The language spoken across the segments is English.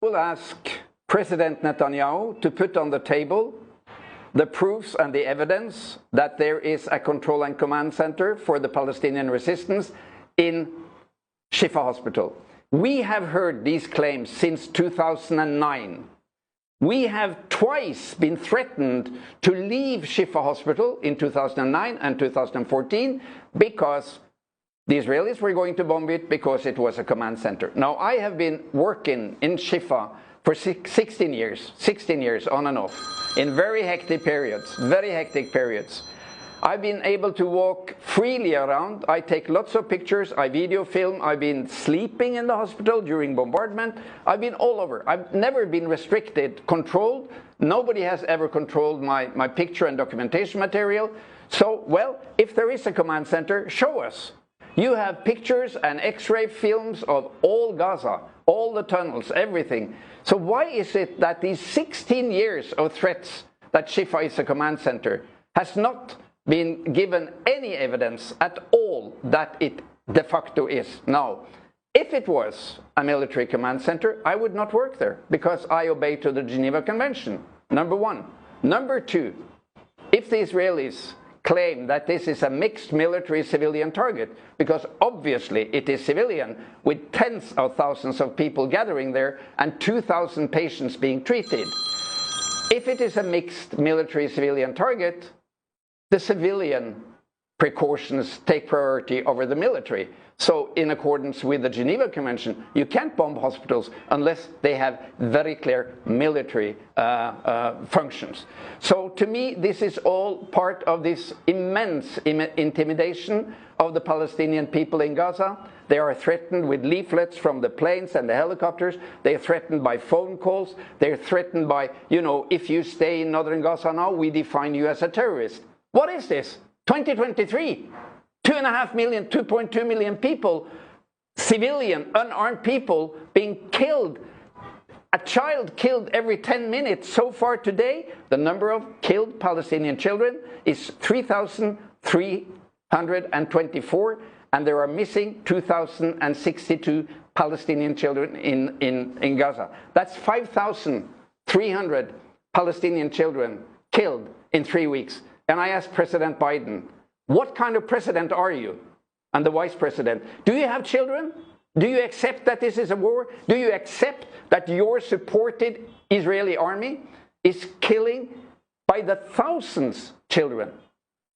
will ask President Netanyahu to put on the table the proofs and the evidence that there is a control and command center for the Palestinian resistance in Shifa Hospital. We have heard these claims since 2009. We have twice been threatened to leave Shifa Hospital in 2009 and 2014 because the Israelis were going to bomb it because it was a command center. Now, I have been working in Shifa for 16 years on and off, in very hectic periods. I've been able to walk freely around. I take lots of pictures, I video film. I've been sleeping in the hospital during bombardment. I've been all over. I've never been restricted, controlled. Nobody has ever controlled my picture and documentation material. So, well, if there is a command center, show us. You have pictures and X-ray films of all Gaza, all the tunnels, everything. So why is it that these 16 years of threats that Shifa is a command center has not been given any evidence at all that it de facto is? Now, if it was a military command center, I would not work there because I obey to the Geneva Convention, number one. Number two, if the Israelis claim that this is a mixed military-civilian target, because obviously it is civilian, with tens of thousands of people gathering there and 2,000 patients being treated. If it is a mixed military-civilian target, the civilian precautions take priority over the military. So in accordance with the Geneva Convention, you can't bomb hospitals unless they have very clear military functions. So to me, this is all part of this immense intimidation of the Palestinian people in Gaza. They are threatened with leaflets from the planes and the helicopters. They are threatened by phone calls. They're threatened by, you know, if you stay in northern Gaza now, we define you as a terrorist. What is this? 2023, 2.5 million, 2.2 million people, civilian, unarmed people being killed. A child killed every 10 minutes. So far today, the number of killed Palestinian children is 3,324, and there are missing 2,062 Palestinian children in Gaza. That's 5,300 Palestinian children killed in 3 weeks. And I asked President Biden, what kind of president are you? And the vice president, do you have children? Do you accept that this is a war? Do you accept that your supported Israeli army is killing by the thousands children?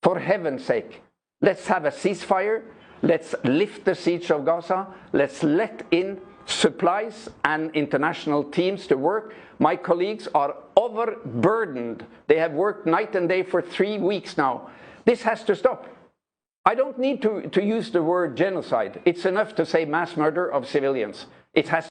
For heaven's sake, let's have a ceasefire. Let's lift the siege of Gaza. Let's let in supplies and international teams to work. My colleagues are overburdened. They have worked night and day for 3 weeks now. This has to stop. I don't need to use the word genocide. It's enough to say mass murder of civilians. It has